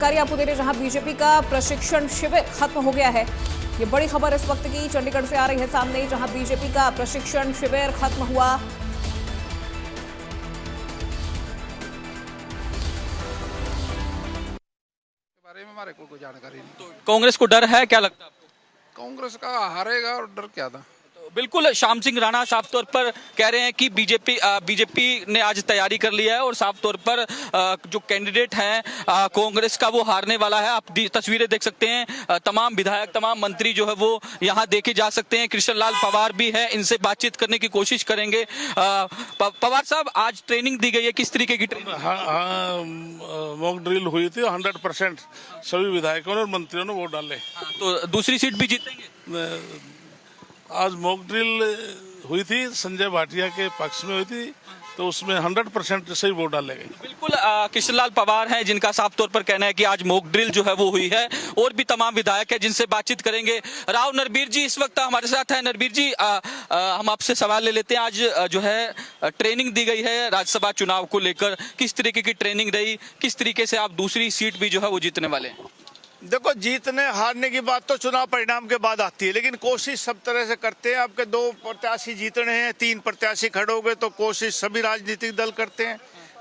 जानकारी आपको दे रहे जहां बीजेपी का प्रशिक्षण शिविर खत्म हो गया है। ये बड़ी खबर इस वक्त की चंडीगढ़ से आ रही है सामने, जहां बीजेपी का प्रशिक्षण शिविर खत्म हुआ। बारे में हमारे को कोई जानकारी नहीं। तो कांग्रेस को डर है, क्या लगता है आपको? कांग्रेस का हारेगा और डर क्या था। तो बिल्कुल श्याम सिंह राणा साफ तौर पर कह रहे हैं कि बीजेपी ने आज तैयारी कर लिया है और साफ तौर पर जो कैंडिडेट हैं कांग्रेस का वो हारने वाला है। आप तस्वीरें देख सकते हैं, तमाम विधायक तमाम मंत्री जो है वो यहाँ देखे जा सकते हैं। कृष्ण लाल पवार भी है, इनसे बातचीत करने की कोशिश करेंगे। पवार साहब, आज ट्रेनिंग दी गई है, किस तरीके की ट्रेनिंग? हाँ, मॉक ड्रिल हुई थी। 100% सभी विधायकों ने और मंत्रियों ने वोट डाले। तो दूसरी सीट भी जीतेंगे? आज मॉक ड्रिल हुई थी, संजय भाटिया के पक्ष में हुई थी, तो उसमें 100% सही वोट डाले गए। बिल्कुल कृष्णलाल पवार हैं जिनका साफ तौर पर कहना है कि आज मॉक ड्रिल जो है वो हुई है, और भी तमाम विधायक हैं जिनसे बातचीत करेंगे। राव नरबीर जी इस वक्त हमारे साथ हैं। नरबीर जी, हम आपसे सवाल ले लेते हैं। आज जो है ट्रेनिंग दी गई है राज्यसभा चुनाव को लेकर, किस तरीके की ट्रेनिंग रही, किस तरीके से आप दूसरी सीट भी जो है वो जीतने वाले हैं? देखो, जीतने हारने की बात तो चुनाव परिणाम के बाद आती है, लेकिन कोशिश सब तरह से करते हैं। आपके 2 प्रत्याशी जीतने हैं, 3 प्रत्याशी खड़े हो गए, तो कोशिश सभी राजनीतिक दल करते हैं।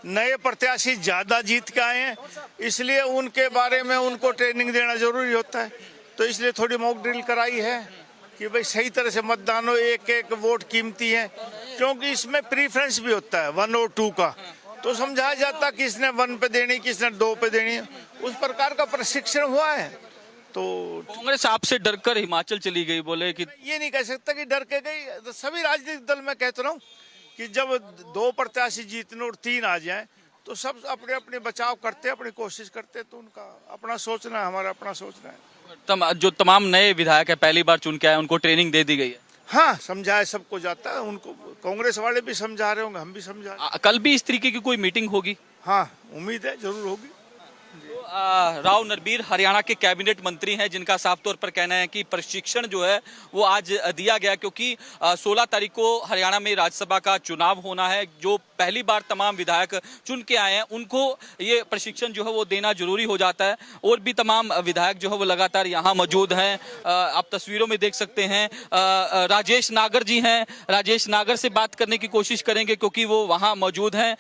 नए प्रत्याशी ज्यादा जीत के आए हैं, इसलिए उनके बारे में उनको ट्रेनिंग देना जरूरी होता है। तो इसलिए थोड़ी मॉक ड्रिल कराई है कि भाई सही तरह से मतदान हो, एक एक वोट कीमती है, क्योंकि इसमें प्रीफरेंस भी होता है 1 और 2 का। तो समझाया जाता किसने 1 पे देनी, किसने 2 पे देनी, उस प्रकार का प्रशिक्षण हुआ है। तो कांग्रेस आपसे डरकर हिमाचल चली गई, बोले कि ये नहीं कह सकता कि डर के गई। तो सभी राजनीतिक दल में कहता रहा हूँ कि जब 2 प्रत्याशी जीतने और 3 आ जाए, तो सब अपने अपने बचाव करते, अपनी कोशिश करते। तो उनका अपना सोचना है, हमारा अपना सोचना है। जो तमाम नए विधायक है पहली बार चुन के आए, उनको ट्रेनिंग दे दी गई है। हाँ, समझाए सबको जाता है, उनको कांग्रेस वाले भी समझा रहे होंगे, हम भी समझा रहे हैं। कल भी इस तरीके की कोई मीटिंग होगी? हाँ, उम्मीद है जरूर होगी। राव नरबीर हरियाणा के कैबिनेट मंत्री हैं, जिनका साफ तौर पर कहना है कि प्रशिक्षण जो है वो आज दिया गया, क्योंकि 16 तारीख को हरियाणा में राज्यसभा का चुनाव होना है। जो पहली बार तमाम विधायक चुन के आए हैं, उनको ये प्रशिक्षण जो है वो देना जरूरी हो जाता है। और भी तमाम विधायक जो है वो लगातार यहाँ मौजूद हैं। आप तस्वीरों में देख सकते हैं, राजेश नागर जी हैं। राजेश नागर से बात करने की कोशिश करेंगे, क्योंकि वो वहाँ मौजूद हैं।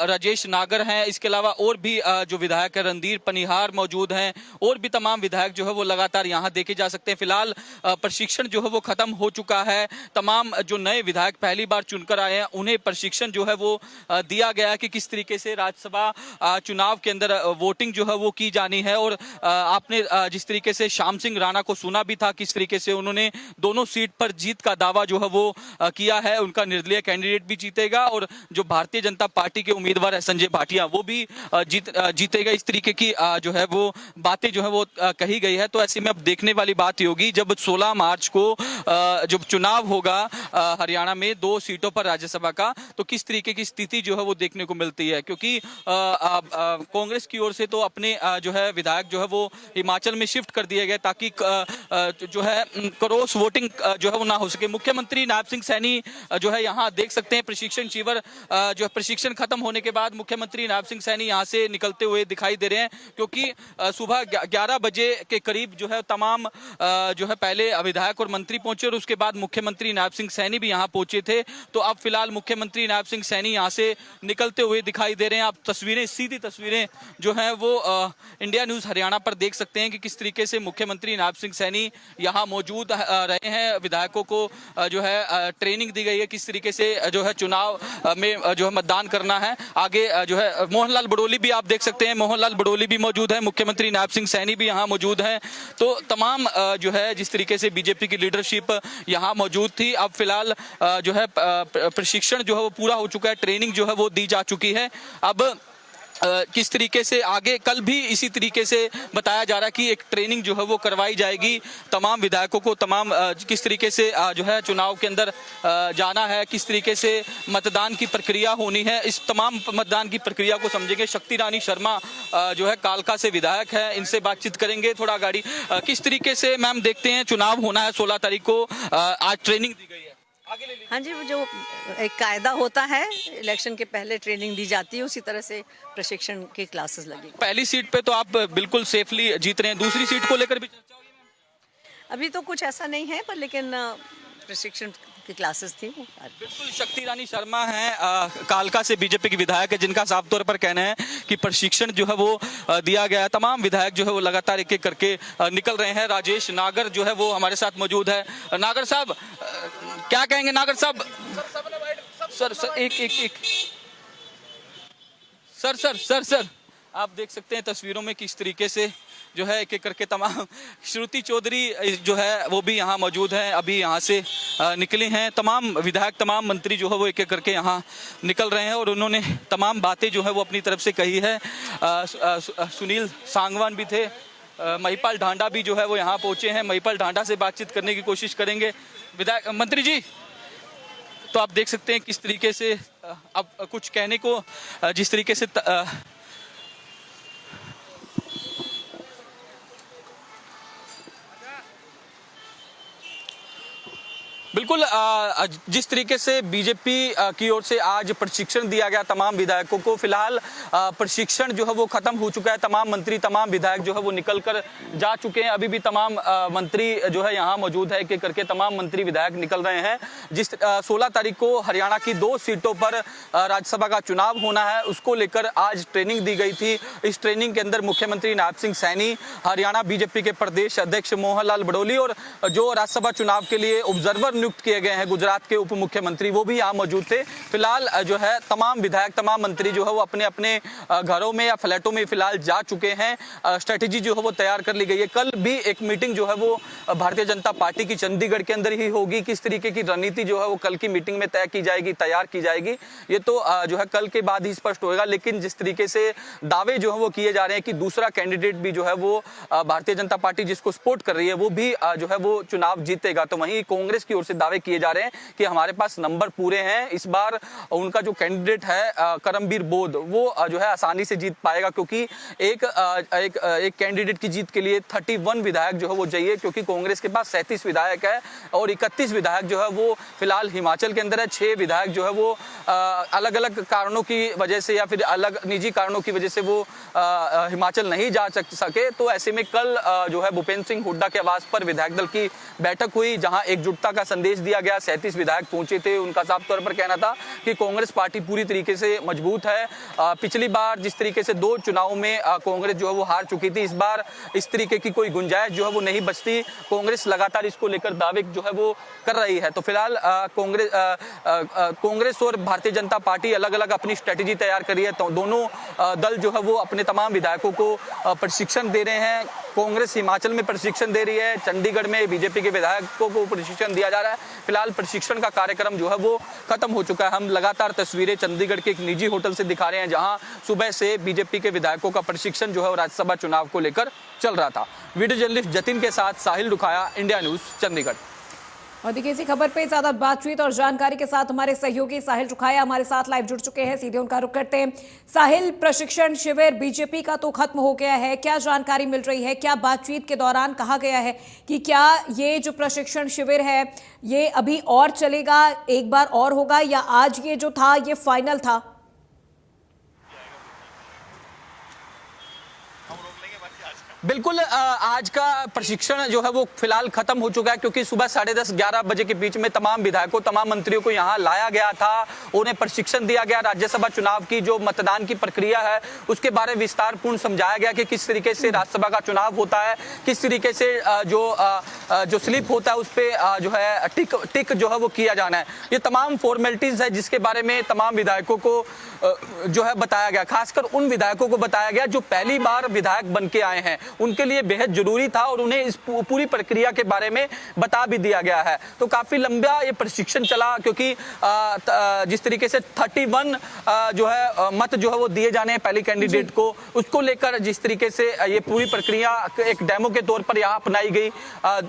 राजेश नागर हैं, इसके अलावा और भी जो विधायक है रणधीर पनिहार मौजूद हैं, और भी तमाम विधायक जो है वो लगातार यहाँ देखे जा सकते हैं। फिलहाल प्रशिक्षण जो है वो खत्म हो चुका है। तमाम जो नए विधायक पहली बार चुनकर आए हैं, उन्हें प्रशिक्षण जो है वो दिया गया कि किस तरीके से राज्यसभा चुनाव के अंदर वोटिंग जो है वो की जानी है। और आपने जिस तरीके से श्याम सिंह राणा को सुना भी था, किस तरीके से उन्होंने दोनों सीट पर जीत का दावा जो है वो किया है। उनका निर्दलीय कैंडिडेट भी जीतेगा, और जो भारतीय जनता पार्टी के उम्मीदवार है संजय भाटिया, वो भी जीतेगा। इस तरीके की जो है वो बातें जो है वो कही गई है। तो ऐसे में अब देखने वाली बात ही होगी, जब 16 मार्च को जब चुनाव होगा हरियाणा में 2 सीटों पर राज्यसभा का, तो किस तरीके की स्थिति जो है वो देखने को मिलती है। क्योंकि कांग्रेस की ओर से तो अपने जो है विधायक जो है वो हिमाचल में शिफ्ट कर दिए गए, ताकि जो है क्रॉस वोटिंग जो है वो ना हो सके। मुख्यमंत्री नायब सिंह सैनी जो है यहाँ देख सकते हैं, प्रशिक्षण शिविर जो है प्रशिक्षण खत्म होने के बाद मुख्यमंत्री नायब सिंह सैनी यहाँ से निकलते हुए दिखाई दे रहे हैं, क्योंकि सुबह 11 बजे के करीब जो है तमाम जो है पहले विधायक और मंत्री पहुंचे, और उसके बाद मुख्यमंत्री नायब सिंह सैनी भी यहाँ पहुंचे थे। तो अब फिलहाल मुख्यमंत्री नायब सिंह सैनी यहाँ से निकलते हुए दिखाई दे रहे हैं। आप तस्वीरें, सीधी तस्वीरें जो है वो इंडिया न्यूज हरियाणा पर देख सकते हैं कि किस तरीके से मुख्यमंत्री नायब सिंह सैनी यहाँ मौजूद रहे हैं। विधायकों को जो है ट्रेनिंग दी गई है, किस तरीके से जो है चुनाव में जो है मतदान करना है। आगे जो है मोहनलाल बडोली भी आप देख सकते हैं, मोहनलाल बडोली भी मौजूद है, मुख्यमंत्री नायब सिंह सैनी भी यहाँ मौजूद हैं। तो तमाम जो है जिस तरीके से बीजेपी की लीडरशिप यहाँ मौजूद थी, अब फिलहाल जो है प्रशिक्षण जो है वो पूरा हो चुका है, ट्रेनिंग जो है वो दी जा चुकी है। अब किस तरीके से आगे, कल भी इसी तरीके से बताया जा रहा है कि एक ट्रेनिंग जो है वो करवाई जाएगी तमाम विधायकों को, तमाम किस तरीके से जो है चुनाव के अंदर जाना है, किस तरीके से मतदान की प्रक्रिया होनी है। इस तमाम मतदान की प्रक्रिया को समझेंगे। शक्ति रानी शर्मा जो है कालका से विधायक है, इनसे बातचीत करेंगे थोड़ा गाड़ी। किस तरीके से मैम देखते हैं, चुनाव होना है 16 तारीख को, आज ट्रेनिंग दी गई है? आगे ले लीजिए। हाँ जी, वो जो एक कायदा होता है, इलेक्शन के पहले ट्रेनिंग दी जाती है, उसी तरह से प्रशिक्षण की क्लासेस लगी। पहली सीट पे तो आप बिल्कुल सेफली जीत रहे हैं, दूसरी सीट को लेकर भी चर्चा होगी मैम? अभी तो कुछ ऐसा नहीं है, पर लेकिन प्रशिक्षण की क्लासेस थी वो। बिल्कुल, शक्ति रानी शर्मा हैं, कालका से बीजेपी की विधायक है, जिनका साफ तौर पर कहना है कि प्रशिक्षण जो है वो दिया गया है। तमाम विधायक जो है वो लगातार एक एक करके निकल रहे हैं। राजेश नागर जो है वो हमारे साथ मौजूद है। नागर साहब, क्या कहेंगे नागर साहब? सर एक सर आप देख सकते हैं तस्वीरों में किस तरीके से जो है एक एक करके तमाम श्रुति चौधरी जो है वो भी यहाँ मौजूद हैं, अभी यहाँ से निकली हैं। तमाम विधायक, तमाम मंत्री जो है वो एक एक करके यहाँ निकल रहे हैं और उन्होंने तमाम बातें जो है वो अपनी तरफ से कही है। सुनील सांगवान भी थे, महिपाल ढांडा भी जो है वो यहाँ पहुँचे हैं। महिपाल ढांडा से बातचीत करने की कोशिश करेंगे। विधायक मंत्री जी, तो आप देख सकते हैं किस तरीके से अब कुछ कहने को जिस तरीके से बिल्कुल जिस तरीके से बीजेपी की ओर से आज प्रशिक्षण दिया गया तमाम विधायकों को, फिलहाल प्रशिक्षण जो है वो खत्म हो चुका है। तमाम मंत्री, तमाम विधायक जो है वो निकल कर जा चुके हैं। अभी भी तमाम मंत्री जो है यहाँ मौजूद है, एक करके तमाम मंत्री विधायक निकल रहे हैं। जिस 16 तारीख को हरियाणा की 2 सीटों पर राज्यसभा का चुनाव होना है, उसको लेकर आज ट्रेनिंग दी गई थी। इस ट्रेनिंग के अंदर मुख्यमंत्री नायब सिंह सैनी, हरियाणा बीजेपी के प्रदेश अध्यक्ष मोहन लाल बड़ोली और जो राज्यसभा चुनाव के लिए ऑब्जर्वर नियुक्त किए गए हैं गुजरात के उप मुख्यमंत्री, वो भी यहाँ मौजूद थे। फिलहाल जो है तमाम विधायक, तमाम मंत्री जो है वो अपने अपने घरों में या फ्लैटों में फिलहाल जा चुके हैं। स्ट्रेटेजी जो है वो तैयार कर ली गई है। कल भी एक मीटिंग जो है वो भारतीय जनता पार्टी की चंडीगढ़ के अंदर ही होगी। किस तरीके की रणनीति जो है वो कल की मीटिंग में तय की जाएगी, तैयार की जाएगी, ये तो जो है कल के बाद ही स्पष्ट होगा। लेकिन जिस तरीके से दावे जो है वो किए जा रहे हैं कि दूसरा कैंडिडेट भी जो है वो भारतीय जनता पार्टी जिसको सपोर्ट कर रही है वो भी जो है वो चुनाव जीतेगा, तो वहीं कांग्रेस की ओर से दावे किए जा रहे हैं कि हमारे पास नंबर पूरे हैं, इस बार उनका जो कैंडिडेट है करमबीर बोध वो जो है आसानी से जीत पाएगा, क्योंकि एक कैंडिडेट की जीत के लिए 31 विधायक जो है वो चाहिए, क्योंकि कांग्रेस के पास 37 विधायक है और 31 विधायक जो है वो फिलहाल हिमाचल के अंदर है। 6 विधायक जो है वो अलग अलग कारणों की वजह से या फिर अलग निजी कारणों की वजह से वो हिमाचल नहीं जा सके। तो ऐसे में कल जो है भूपेंद्र सिंह हुड्डा के आवास पर विधायक दल की बैठक हुई, जहां एकजुटता का संदेश दिया गया। 37 विधायक पहुंचे थे। उनका साफ तौर पर कहना था कि कांग्रेस पार्टी पूरी तरीके से मजबूत है। पिछली बार जिस तरीके से 2 चुनाव में कांग्रेस जो है वो हार चुकी थी, इस बार इस तरीके की कोई गुंजाइश जो है वो नहीं बचती। कांग्रेस लगातार इसको लेकर दावे जो है वो कर रही है। तो फिलहाल कांग्रेस और भारतीय जनता पार्टी अलग अलग अपनी स्ट्रेटेजी तैयार कर रही है। तो दोनों दल जो है वो अपने तमाम विधायकों को प्रशिक्षण दे रहे हैं। कांग्रेस हिमाचल में प्रशिक्षण दे रही है, चंडीगढ़ में बीजेपी के विधायकों को प्रशिक्षण दिया जा रहा है। फिलहाल प्रशिक्षण का कार्यक्रम जो है वो खत्म हो चुका है। हम लगातार तस्वीरें चंडीगढ़ के एक निजी होटल से दिखा रहे हैं, जहां सुबह से बीजेपी के विधायकों का प्रशिक्षण जो है राज्यसभा चुनाव को लेकर चल रहा था। वीडियो जर्नलिस्ट जतिन के साथ साहिल रुखाया, इंडिया न्यूज, चंडीगढ़। और देखिए इसी खबर पे ज्यादा बातचीत और जानकारी के साथ हमारे सहयोगी साहिल रुखाया हमारे साथ लाइव जुड़ चुके हैं। सीधे उनका रुख करते हैं। साहिल, प्रशिक्षण शिविर बीजेपी का तो खत्म हो गया है, क्या जानकारी मिल रही है? क्या बातचीत के दौरान कहा गया है कि क्या ये जो प्रशिक्षण शिविर है ये अभी और चलेगा, एक बार और होगा, या आज ये जो था ये फाइनल था? बिल्कुल, आज का प्रशिक्षण जो है वो फिलहाल खत्म हो चुका है, क्योंकि सुबह 10:30-11 बजे के बीच में तमाम विधायकों, तमाम मंत्रियों को यहाँ लाया गया था। उन्हें प्रशिक्षण दिया गया। राज्यसभा चुनाव की जो मतदान की प्रक्रिया है उसके बारे में विस्तारपूर्ण समझाया गया कि किस तरीके से राज्यसभा का चुनाव होता है, किस तरीके से जो स्लिप होता है उस पर जो है टिक जो है वो किया जाना है। ये तमाम फॉर्मेलिटीज है जिसके बारे में तमाम विधायकों को जो है बताया गया। खासकर उन विधायकों को बताया गया जो पहली बार विधायक बन के आए हैं, उनके लिए बेहद जरूरी था और उन्हें इस पूरी प्रक्रिया के बारे में बता भी दिया गया है। तो काफी लंबा ये प्रशिक्षण चला, क्योंकि जिस तरीके से 31 जो है मत जो है वो दिए जाने हैं पहली कैंडिडेट को, उसको लेकर जिस तरीके से ये पूरी प्रक्रिया एक डेमो के तौर पर यहाँ अपनाई गई।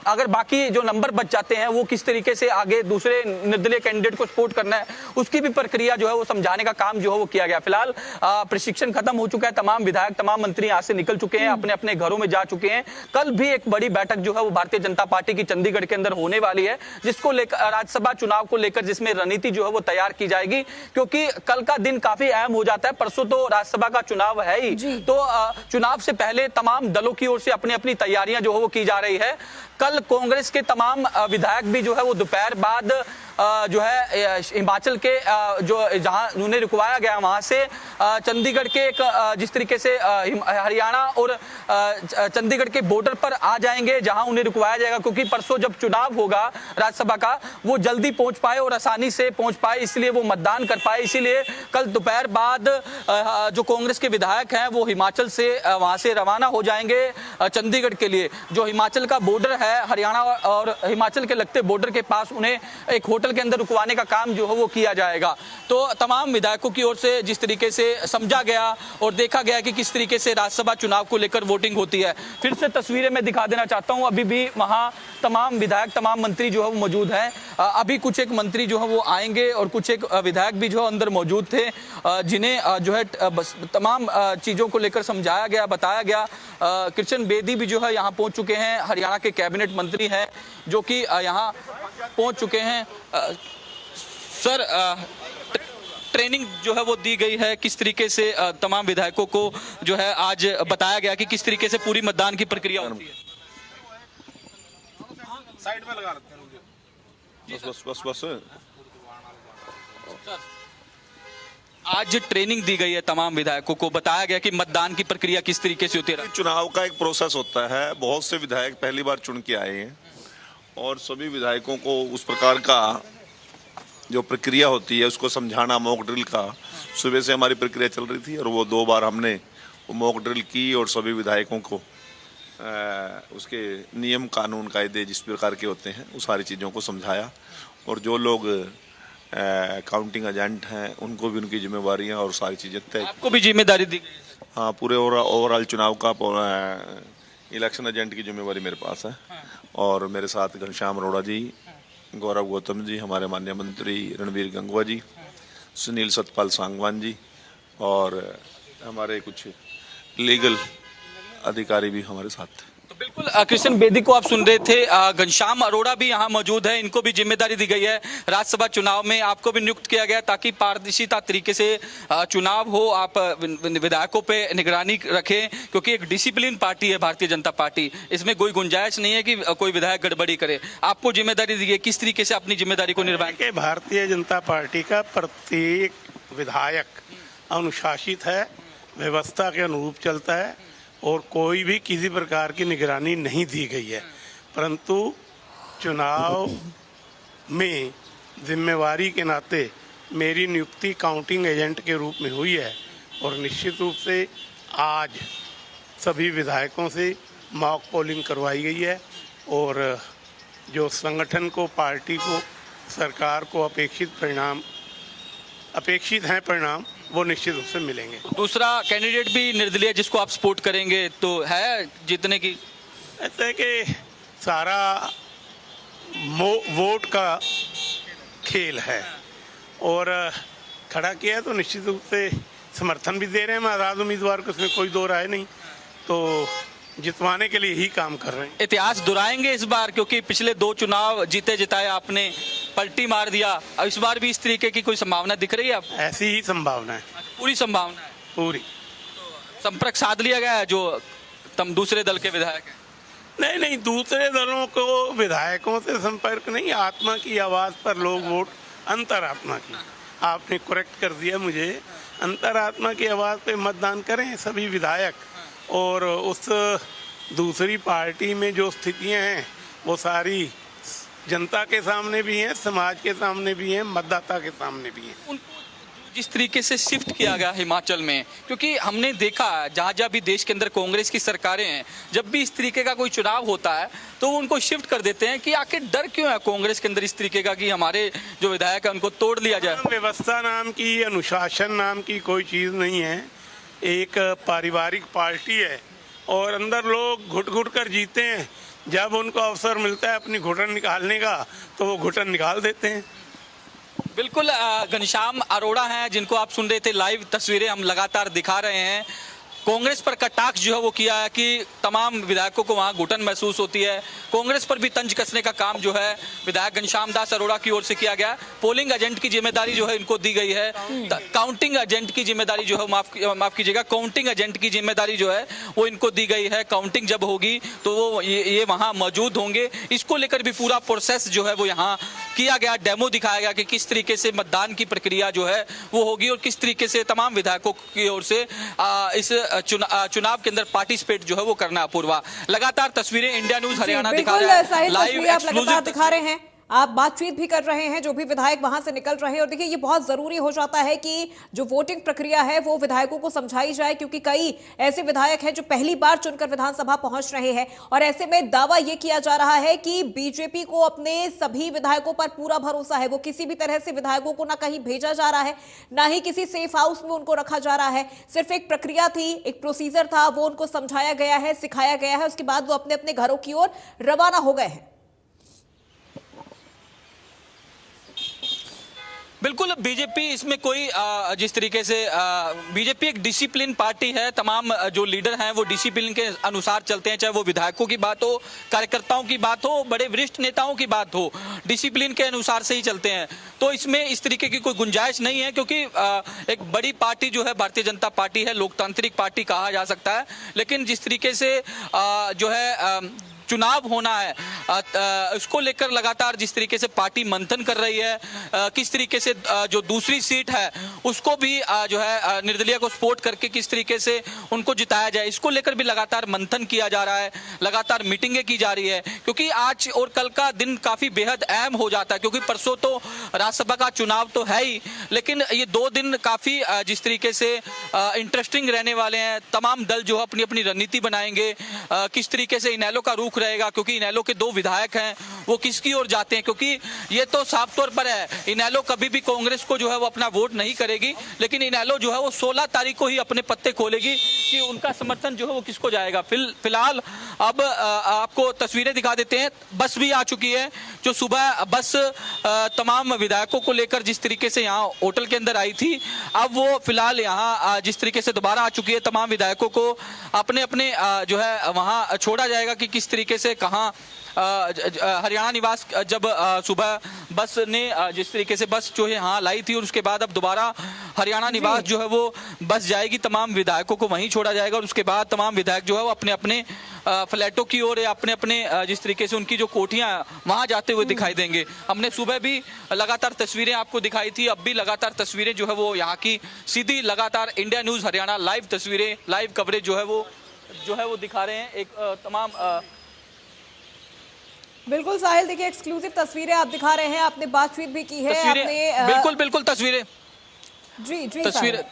अगर बाकी जो नंबर बच जाते हैं वो किस तरीके से आगे दूसरे निर्दलीय कैंडिडेट को सपोर्ट करना है, उसकी भी प्रक्रिया जो है वो समझाने का काम जो है वो किया गया। फिलहाल प्रशिक्षण खत्म हो चुका है। तमाम विधायक, तमाम मंत्री यहाँ से निकल चुके हैं, अपने अपने घरों में जा चुके हैं। कल भी एक बड़ी बैठक जो है वो भारतीय जनता पार्टी की चंडीगढ़ के अंदर होने वाली है, जिसको लेकर राज्यसभा चुनाव को लेकर जिसमें रणनीति जो है वो तैयार की जाएगी, क्योंकि कल का दिन काफी अहम हो जाता है। परसों तो राज्यसभा का चुनाव है ही, तो चुनाव से पहले तमाम दलों की ओर से अपनी अपनी तैयारियां जो है वो की जा रही है। कल कांग्रेस के तमाम विधायक भी जो है वो दोपहर बाद जो है हिमाचल के जो जहां उन्हें रुकवाया गया वहां से चंडीगढ़ के एक जिस तरीके से हरियाणा और चंडीगढ़ के बॉर्डर पर आ जाएंगे, जहां उन्हें रुकवाया जाएगा, क्योंकि परसों जब चुनाव होगा राज्यसभा का वो जल्दी पहुंच पाए और आसानी से पहुंच पाए, इसलिए वो मतदान कर पाए। इसीलिए कल दोपहर बाद जो कांग्रेस के विधायक हैं वो हिमाचल से वहां से रवाना हो जाएंगे चंडीगढ़ के लिए। जो हिमाचल का बॉर्डर है, हरियाणा और हिमाचल के लगते बॉर्डर के पास उन्हें एक होटल के अंदर रुकवाने का काम जो है वो किया जाएगा। तो तमाम विधायकों की ओर से जिस तरीके से समझा गया और देखा गया कि किस तरीके से राज्यसभा चुनाव को लेकर वोटिंग होती है, फिर से तस्वीरें मैं दिखा देना चाहता हूं। अभी भी वहां तमाम विधायक, तमाम मंत्री जो है वो मौजूद हैं। अभी कुछ एक मंत्री जो है वो आएंगे और कुछ एक विधायक भी जो अंदर मौजूद थे, जिन्हें जो है तमाम चीजों को लेकर समझाया गया, बताया गया। कृष्ण बेदी भी जो है यहाँ पहुंच चुके हैं, हरियाणा के कैबिनेट मंत्री हैं जो कि यहाँ पहुंच चुके हैं। सर, ट्रेनिंग जो है वो दी गई है, किस तरीके से तमाम विधायकों को जो है आज बताया गया कि किस तरीके से पूरी मतदान की प्रक्रिया होती है? साइड में लगा रखते हैं। बस आज ट्रेनिंग दी गई है तमाम विधायकों को, बताया गया कि मतदान की प्रक्रिया किस तरीके से होती है। चुनाव का एक प्रोसेस होता है, बहुत से विधायक पहली बार चुन के आए हैं और सभी विधायकों को उस प्रकार का जो प्रक्रिया होती है उसको समझाना, मॉक ड्रिल का सुबह से हमारी प्रक्रिया चल रही थी और वो 2 बार हमने वो मॉक ड्रिल की और सभी विधायकों को उसके नियम, कानून, कायदे जिस प्रकार के होते हैं उस सारी चीज़ों को समझाया। और जो लोग काउंटिंग एजेंट हैं उनको भी उनकी जिम्मेवारियां और सारी चीज़ें तय। आपको भी जिम्मेदारी दी गई? हाँ, पूरे ओवरऑल चुनाव का इलेक्शन एजेंट की जिम्मेवारी मेरे पास है। और मेरे साथ घनश्याम अरोड़ा जी, गौरव गौतम जी, हमारे माननीय मंत्री रणबीर गंगवा जी, सुनील सतपाल सांगवान जी और हमारे कुछ लीगल अधिकारी भी हमारे साथ थे। तो बिल्कुल कृष्ण बेदी को आप सुन रहे थे। घनश्याम अरोड़ा भी यहाँ मौजूद है, इनको भी जिम्मेदारी दी गई है राज्यसभा चुनाव में। आपको भी नियुक्त किया गया ताकि पारदर्शिता तरीके से चुनाव हो, आप विधायकों पे निगरानी रखें, क्योंकि एक डिसिप्लिन पार्टी है भारतीय जनता पार्टी, इसमें कोई गुंजाइश नहीं है कि कोई विधायक गड़बड़ी करे। आपको जिम्मेदारी दी गई, किस तरीके से अपनी जिम्मेदारी को निर्वहन करें? भारतीय जनता पार्टी का प्रत्येक विधायक अनुशासित है, व्यवस्था के अनुरूप चलता है और कोई भी किसी प्रकार की निगरानी नहीं दी गई है। परंतु चुनाव में जिम्मेवारी के नाते मेरी नियुक्ति काउंटिंग एजेंट के रूप में हुई है और निश्चित रूप से आज सभी विधायकों से मॉक पोलिंग करवाई गई है और जो संगठन को, पार्टी को, सरकार को अपेक्षित हैं परिणाम, वो निश्चित रूप से मिलेंगे। दूसरा कैंडिडेट भी निर्दलीय जिसको आप सपोर्ट करेंगे तो है जीतने की? ऐसा है कि सारा वोट का खेल है और खड़ा किया है तो निश्चित रूप से समर्थन भी दे रहे हैं। मैं आज़ाद उम्मीदवार को, उसमें कोई दो राय नहीं, तो जितवाने के लिए ही काम कर रहे हैं। इतिहास दोहराएंगे इस बार, क्योंकि पिछले 2 चुनाव जीते जिताए आपने, पलटी मार दिया, अब इस बार भी इस तरीके की कोई संभावना दिख रही है आपको? ऐसी ही संभावना है। पूरी संभावना है? पूरी। संपर्क साध लिया गया है जो दूसरे दल के विधायक हैं? नहीं, दूसरे दलों को विधायकों से संपर्क नहीं, आत्मा की आवाज़ पर लोग वोट, अंतरात्मा की, आपने करेक्ट कर दिया मुझे, अंतरात्मा की आवाज़ पे मतदान करें सभी विधायक। और उस दूसरी पार्टी में जो स्थितियां हैं वो सारी जनता के सामने भी हैं, समाज के सामने भी हैं, मतदाता के सामने भी हैं। उनको जिस तरीके से शिफ्ट किया गया हिमाचल में, क्योंकि हमने देखा जहाँ जहाँ भी देश के अंदर कांग्रेस की सरकारें हैं, जब भी इस तरीके का कोई चुनाव होता है तो उनको शिफ्ट कर देते हैं कि आखिर डर क्यों है कांग्रेस के अंदर इस तरीके का कि हमारे जो विधायक है उनको तोड़ लिया जाए। व्यवस्था नाम की, अनुशासन नाम की कोई चीज़ नहीं है। एक पारिवारिक पार्टी है और अंदर लोग घुट घुट कर जीते हैं। जब उनको अवसर मिलता है अपनी घुटन निकालने का तो वो घुटन निकाल देते हैं। बिल्कुल घनश्याम अरोड़ा हैं जिनको आप सुन रहे थे, लाइव तस्वीरें हम लगातार दिखा रहे हैं। कांग्रेस पर कटाक्ष जो है वो किया है कि तमाम विधायकों को वहां घुटन महसूस होती है। कांग्रेस पर भी तंज कसने का काम जो है विधायक घनश्याम दास अरोड़ा की ओर से किया गया। पोलिंग एजेंट की जिम्मेदारी जो है इनको दी गई है। काउंटिंग एजेंट की जिम्मेदारी जो है माफ कीजिएगा, काउंटिंग एजेंट की जिम्मेदारी जो है वो इनको दी गई है। काउंटिंग जब होगी तो वो ये वहां मौजूद होंगे। इसको लेकर भी पूरा प्रोसेस जो है वो यहाँ किया गया, डेमो दिखाया गया कि किस तरीके से मतदान की प्रक्रिया जो है वो होगी और किस तरीके से तमाम विधायकों की ओर से इस चुनाव के अंदर पार्टिसिपेट जो है वो करना। अपूर्वा, लगातार तस्वीरें इंडिया न्यूज हरियाणा दिखा रहा है, लाइव लगातार दिखा रहे हैं, आप बातचीत भी कर रहे हैं, जो भी विधायक वहां से निकल रहे हैं। और देखिए ये बहुत जरूरी हो जाता है कि जो वोटिंग प्रक्रिया है वो विधायकों को समझाई जाए, क्योंकि कई ऐसे विधायक हैं जो पहली बार चुनकर विधानसभा पहुंच रहे हैं। और ऐसे में दावा ये किया जा रहा है कि बीजेपी को अपने सभी विधायकों पर पूरा भरोसा है। वो किसी भी तरह से विधायकों को ना कहीं भेजा जा रहा है, ना ही किसी सेफ हाउस में उनको रखा जा रहा है। सिर्फ एक प्रक्रिया थी, एक प्रोसीजर था, वो उनको समझाया गया है, सिखाया गया है, उसके बाद वो अपने अपने घरों की ओर रवाना हो गए हैं। बिल्कुल, बीजेपी इसमें कोई जिस तरीके से बीजेपी एक डिसिप्लिन पार्टी है। तमाम जो लीडर हैं वो डिसिप्लिन के अनुसार चलते हैं, चाहे वो विधायकों की बात हो, कार्यकर्ताओं की बात हो, बड़े वरिष्ठ नेताओं की बात हो, डिसिप्लिन के अनुसार से ही चलते हैं। तो इसमें इस तरीके की कोई गुंजाइश नहीं है, क्योंकि एक बड़ी पार्टी जो है भारतीय जनता पार्टी है, लोकतांत्रिक पार्टी कहा जा सकता है। लेकिन जिस तरीके से जो है चुनाव होना है, इसको लेकर लगातार जिस तरीके से पार्टी मंथन कर रही है, किस तरीके से जो दूसरी सीट है उसको भी जो है निर्दलीय को सपोर्ट करके किस तरीके से उनको जिताया जाए, इसको लेकर भी लगातार मंथन किया जा रहा है, लगातार मीटिंगें की जा रही है। क्योंकि आज और कल का दिन काफी बेहद अहम हो जाता है, क्योंकि परसों तो राज्यसभा का चुनाव तो है ही, लेकिन ये 2 दिन काफी जिस तरीके से इंटरेस्टिंग रहने वाले हैं। तमाम दल जो है अपनी अपनी रणनीति बनाएंगे, किस तरीके से इनेलो का रुख रहेगा, क्योंकि इनेलो के 2 विधायक हैं वो किसकी ओर जाते हैं। क्योंकि ये तो साफ तौर पर है, इनेलो कभी भी कांग्रेस को जो है वो अपना वोट नहीं करेगी, लेकिन इनेलो जो है वो 16 तारीख को ही अपने पत्ते खोलेगी कि उनका समर्थन जो है वो किसको जाएगा। फिलहाल अब आपको तस्वीरें दिखा देते हैं। बस भी आ चुकी है, जो सुबह बस तमाम विधायकों को लेकर जिस तरीके से यहाँ होटल के अंदर आई थी, अब वो फिलहाल यहाँ जिस तरीके से दोबारा आ चुकी है। तमाम विधायकों को अपने अपने जो है वहाँ छोड़ा जाएगा कि किस तरीके से कहाँ हरियाणा निवास जब सुबह बस ने जिस तरीके से बस जो है यहाँ लाई थी, और उसके बाद अब दोबारा हरियाणा निवास जो है वो बस जाएगी, तमाम विधायकों को वहीं छोड़ा जाएगा। और उसके बाद तमाम विधायक जो है वो अपने अपने फ्लैटों की ओर या अपने अपने जिस तरीके से उनकी जो कोठियाँ वहाँ जाते हुए दिखाई देंगे। हमने सुबह भी लगातार तस्वीरें आपको दिखाई थी, अब भी लगातार तस्वीरें जो है वो यहाँ की सीधी लगातार इंडिया न्यूज़ हरियाणा लाइव तस्वीरें, लाइव कवरेज जो है वो दिखा रहे हैं। एक तमाम बिल्कुल साहिल, देखिए एक्सक्लूसिव तस्वीरें आप दिखा रहे हैं, आपने बातचीत भी की है, आपने बिल्कुल तस्वीरें जी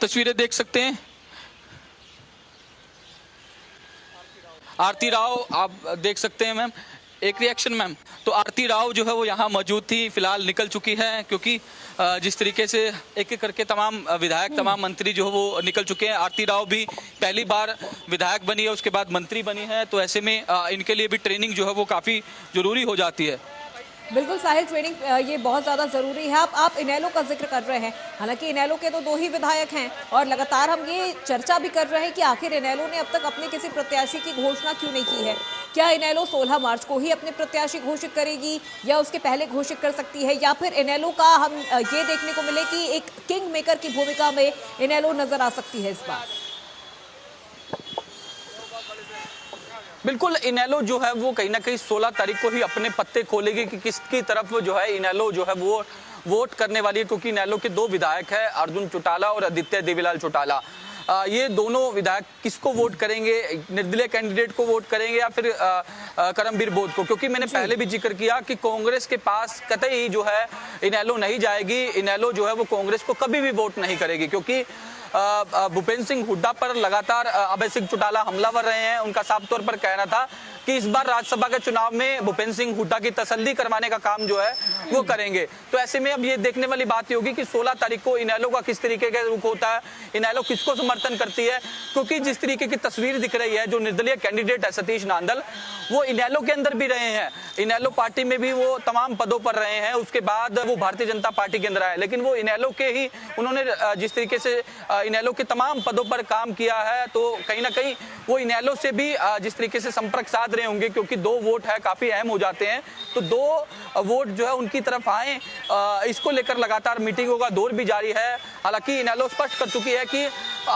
तस्वीरें देख सकते हैं। आरती राव आप देख सकते हैं मैम, एक रिएक्शन मैम। तो आरती राव जो है वो यहाँ मौजूद थी, फिलहाल निकल चुकी है, क्योंकि जिस तरीके से एक एक करके तमाम विधायक तमाम मंत्री जो है वो निकल चुके हैं। आरती राव भी पहली बार विधायक बनी है, उसके बाद मंत्री बनी है, तो ऐसे में इनके लिए भी ट्रेनिंग जो है वो काफ़ी ज़रूरी हो जाती है। बिल्कुल साहिल, ट्रेनिंग ये बहुत ज़्यादा ज़रूरी है। आप इनेलो का जिक्र कर रहे हैं, हालांकि इनेलो के तो 2 ही विधायक हैं, और लगातार हम ये चर्चा भी कर रहे हैं कि आखिर इनेलो ने अब तक अपने किसी प्रत्याशी की घोषणा क्यों नहीं की है। क्या इनेलो 16 मार्च को ही अपने प्रत्याशी घोषित करेगी, या उसके पहले घोषित कर सकती है, या फिर इनेलो का हम ये देखने को मिले कि एक किंग मेकर की भूमिका में इनेलो नजर आ सकती है इस बार। बिल्कुल, इनेलो जो है वो कहीं ना कहीं 16 तारीख को ही अपने पत्ते खोलेगी कि किसकी तरफ जो है इनेलो जो है वो वोट करने वाली है। क्योंकि इनेलो के 2 विधायक हैं, अर्जुन चौटाला और आदित्य देवीलाल चौटाला। ये दोनों विधायक किसको वोट करेंगे, निर्दलीय कैंडिडेट को वोट करेंगे या फिर करमबीर बोध को। क्योंकि मैंने पहले भी जिक्र किया कि कांग्रेस के पास कतई जो है इनेलो नहीं जाएगी, इनेलो जो है वो कांग्रेस को कभी भी वोट नहीं करेगी। क्योंकि भूपेंद्र सिंह हुड्डा पर लगातार अभय सिंह चौटाला हमलावर रहे हैं। उनका साफ तौर पर कहना था कि इस बार राज्यसभा के चुनाव में भूपेंद्र सिंह हुड्डा की तसल्ली करवाने का काम जो है वो करेंगे। तो ऐसे में अब ये देखने वाली बात होगी कि 16 तारीख को इनेलो का किस तरीके का रुख होता है, इनेलो किसको समर्थन करती है, क्योंकि जिस तरीके की तस्वीर दिख रही है, जो निर्दलीय कैंडिडेट है सतीश नांदल, वो इनेलो के अंदर भी रहे हैं, इनेलो पार्टी में भी वो तमाम पदों पर रहे हैं, उसके बाद वो भारतीय जनता पार्टी के अंदर आए, लेकिन वो इनेलो के ही उन्होंने जिस तरीके से इनेलो के तमाम पदों पर काम किया है, तो कहीं ना कहीं वो इनेलो से भी जिस तरीके से संपर्क साध रहे होंगे, क्योंकि 2 वोट है काफी अहम हो जाते हैं, तो 2 वोट जो है उनकी तरफ आए, इसको लेकर लगातार मीटिंगों का दौर भी जारी है। हालांकि इनेलो स्पष्ट कर चुकी है कि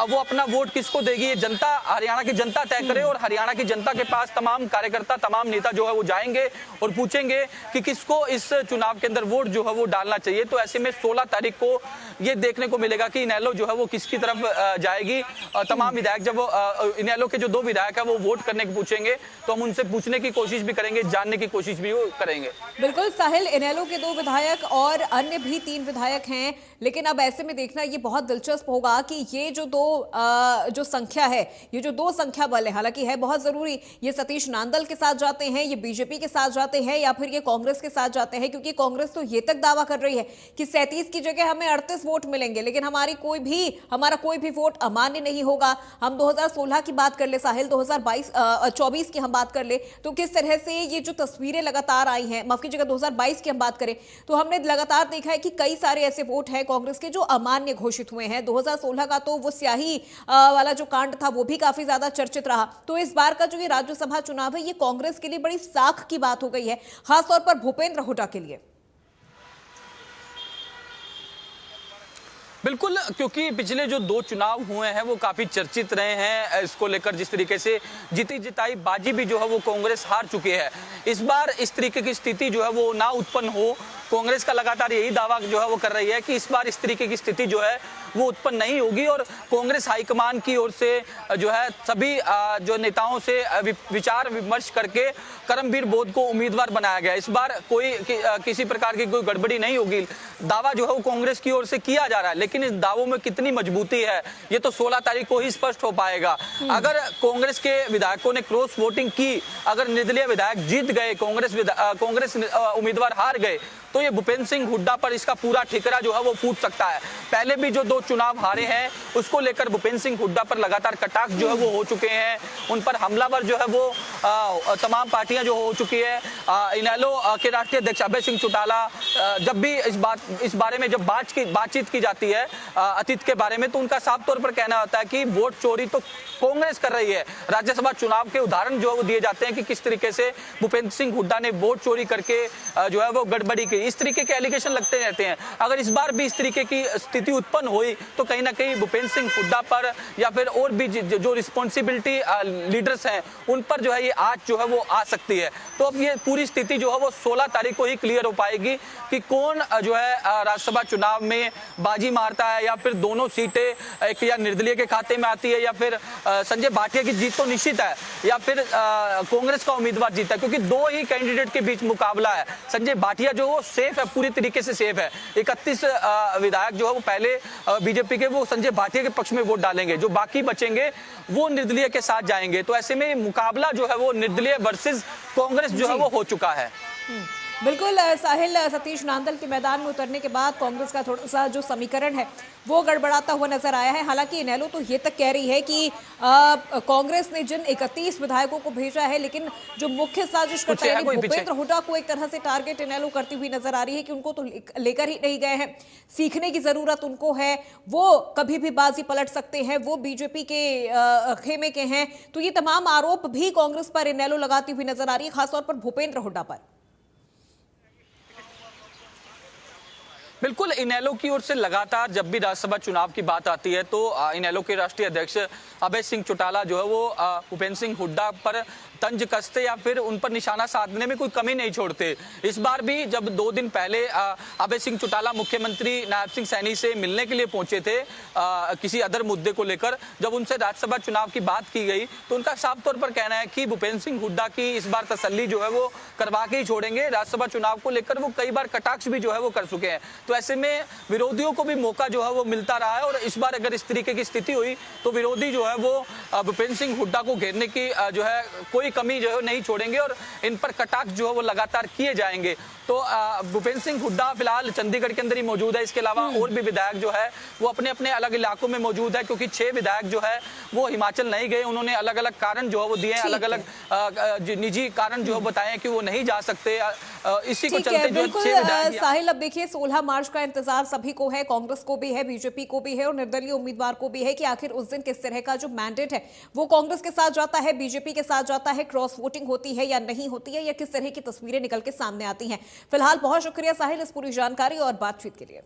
वो अपना वोट किसको देगी, ये जनता, हरियाणा की जनता तय करे, और हरियाणा की जनता के पास तमाम कार्यकर्ता, तमाम नेता जो है वो जाएंगे और पूछेंगे कि किसको इस चुनाव के अंदर वोट जो है वो डालना चाहिए। तो ऐसे में 16 तारीख को ये देखने को मिलेगा कि इनेलो जो है वो किसकी तरफ जाएगी। तमाम विधायक, जब इनेलो के जो 2 विधायक है वो वोट करने के पूछेंगे, तो हम उनसे पूछने की कोशिश भी करेंगे, जानने की कोशिश भी करेंगे। बिल्कुल साहिल, इनेलो के 2 विधायक और अन्य भी 3 विधायक हैं, लेकिन अब ऐसे में देखना ये बहुत दिलचस्प होगा कि ये जो 2 जो संख्या है, ये जो 2 संख्या बल है, हालांकि है बहुत जरूरी, ये सतीश नांदल के साथ जाते हैं, ये बीजेपी के साथ जाते हैं, या फिर ये कांग्रेस के साथ जाते हैं, क्योंकि कांग्रेस तो ये तक दावा कर रही है कि 37 की जगह हमें 38 वोट मिलेंगे, लेकिन हमारा कोई भी वोट अमान्य नहीं होगा। हम 2016 की बात कर ले साहिल, 2024 की हम बात कर ले, तो किस तरह से ये जो तस्वीरें लगातार आई हैं, माफ कीजिएगा 2022 की हम बात करें, तो हमने लगातार देखा है कि कई सारे ऐसे वोट हैं कांग्रेस के जो अमान्य घोषित हुए हैं। 2016 का तो वो स्याही वाला जो कांड था वो भी काफी ज्यादा चर्चित रहा। तो इस बार का जो ये राज्यसभा चुनाव है, ये कांग्रेस के लिए बड़ी साख की बात हो गई है, खासतौर पर भूपेंद्र हुड्डा के लिए। बिल्कुल, क्योंकि पिछले जो 2 चुनाव हुए हैं वो काफी चर्चित रहे हैं, इसको लेकर जिस तरीके से जीती जिताई बाजी भी जो है वो कांग्रेस हार चुकी है। इस बार इस तरीके की स्थिति जो है वो ना उत्पन्न हो, कांग्रेस का लगातार यही दावा जो है वो कर रही है कि इस बार इस तरीके की स्थिति जो है वो उत्पन्न नहीं होगी, और कांग्रेस हाईकमान की ओर से जो है सभी जो नेताओं से विचार विमर्श करके करमबीर बोध को उम्मीदवार बनाया गया। इस बार किसी प्रकार की कोई गड़बड़ी नहीं होगी, दावा जो है वो कांग्रेस की ओर से किया जा रहा है, लेकिन इस दावों में कितनी मजबूती है ये तो 16 तारीख को ही स्पष्ट हो पाएगा। अगर कांग्रेस के विधायकों ने क्रॉस वोटिंग की, अगर निर्दलीय विधायक जीत गए, कांग्रेस उम्मीदवार हार गए, तो ये भूपेंद्र सिंह हुड्डा पर इसका पूरा ठिकरा जो है वो फूट सकता है। पहले भी जो 2 चुनाव हारे हैं उसको लेकर भूपेंद्र सिंह हुड्डा पर लगातार कटाक्ष जो है वो हो चुके हैं, उन पर हमलावर जो है वो तमाम पार्टियां जो हो चुकी है। इनेलो के राष्ट्रीय अध्यक्ष अभय सिंह चौटाला, जब भी इस बारे में जब बातचीत की जाती है अतीत के बारे में, तो उनका साफ तौर पर कहना होता है कि वोट चोरी तो कांग्रेस कर रही है। राज्यसभा चुनाव के उदाहरण जो है वो दिए जाते हैं कि किस तरीके से भूपेंद्र सिंह हुड्डा ने वोट चोरी करके जो है वो गड़बड़ी की, इस तरीके के एलिगेशन लगते रहते हैं। अगर इस बार भी इस तरीके की स्थिति उत्पन्न हुई तो कहीं ना कहीं भूपेंद्र सिंह हुड्डा पर या फिर और भी जो रिस्पॉन्सिबिलिटी लीडर्स हैं उन पर जो है ये आज जो है वो आ सकती है। तो अब ये पूरी स्थिति जो है वो 16 तारीख को ही क्लियर हो पाएगी कि कौन जो है राज्यसभा चुनाव में बाजी मारता है, या फिर दोनों सीटें एक या निर्दलीय के खाते में आती है, या फिर संजय भाटिया की जीत तो निश्चित है, या फिर कांग्रेस का उम्मीदवार जीता है, क्योंकि 2 ही कैंडिडेट के बीच मुकाबला है। संजय भाटिया जो वो सेफ है, पूरी तरीके से सेफ है। 31 विधायक जो है वो पहले बीजेपी के वो संजय भाटिया के पक्ष में वोट डालेंगे, जो बाकी बचेंगे वो निर्दलीय के साथ जाएंगे। तो ऐसे में मुकाबला जो है वो निर्दलीय वर्सेस कांग्रेस जो है वो हो चुका है। बिल्कुल साहिल, सतीश नांदल के मैदान में उतरने के बाद कांग्रेस का थोड़ा सा जो समीकरण है वो गड़बड़ाता हुआ नजर आया है। हालांकि इनेलो तो ये तक कह रही है कि कांग्रेस ने जिन 31 विधायकों को भेजा है, लेकिन जो मुख्य साजिशकर्ता यानी भूपेंद्र हुड्डा को एक तरह से टारगेट इनेलो करती हुई नजर आ रही है कि उनको तो लेकर ही नहीं गए हैं, सीखने की जरूरत उनको है, वो कभी भी बाजी पलट सकते हैं, वो बीजेपी के खेमे के हैं। तो ये तमाम आरोप भी कांग्रेस पर इनेलो लगाती हुई नजर आ रही है, खासतौर पर भूपेंद्र हुड्डा पर। बिल्कुल, इनेलो की ओर से लगातार जब भी राज्यसभा चुनाव की बात आती है तो इनेलो के राष्ट्रीय अध्यक्ष अभय सिंह चौटाला जो है वो भूपेंद्र सिंह हुड्डा पर तंज कसते या फिर उन पर निशाना साधने में कोई कमी नहीं छोड़ते। इस बार भी जब 2 दिन पहले अभय सिंह चौटाला मुख्यमंत्री नायब सिंह सैनी से मिलने के लिए पहुंचे थे किसी अदर मुद्दे को लेकर, जब उनसे राज्यसभा चुनाव की बात की गई तो उनका साफ तौर पर कहना है कि भूपेंद्र सिंह हुड्डा की इस बार तसल्ली जो है वो करवा के ही छोड़ेंगे। राज्यसभा चुनाव को लेकर वो कई बार कटाक्ष भी जो है वो कर चुके हैं, तो ऐसे में विरोधियों को भी मौका जो है वो मिलता रहा है। और इस बार अगर इस तरीके की स्थिति हुई तो विरोधी जो है वो भूपेंद्र सिंह हुड्डा को घेरने की जो है कोई कमी जो है नहीं छोड़ेंगे और इन पर कटाक्ष जो है वो लगातार किए जाएंगे। तो भूपेंद्र सिंह हुड्डा फिलहाल चंडीगढ़ के अंदर ही मौजूद है। इसके अलावा और भी विधायक जो है वो अपने अपने अलग इलाकों में मौजूद है, क्योंकि 6 विधायक जो है वो हिमाचल नहीं गए। उन्होंने अलग अलग कारण जो है वो दिए हैं, अलग अलग निजी कारण जो है बताए हैं कि वो नहीं जा सकते। इसी को चलते जो बिल्कुल 6 विधायक साहिल, अब देखिए 16 मार्च का इंतजार सभी को है, कांग्रेस को भी है, बीजेपी को भी है और निर्दलीय उम्मीदवार को भी है कि आखिर उस दिन किस तरह का जो मैंडेट है वो कांग्रेस के साथ जाता है, बीजेपी के साथ जाता है, क्रॉस वोटिंग होती है या नहीं होती है, या किस तरह की तस्वीरें निकल के सामने आती हैं। फिलहाल बहुत शुक्रिया साहिल इस पूरी जानकारी और बातचीत के लिए।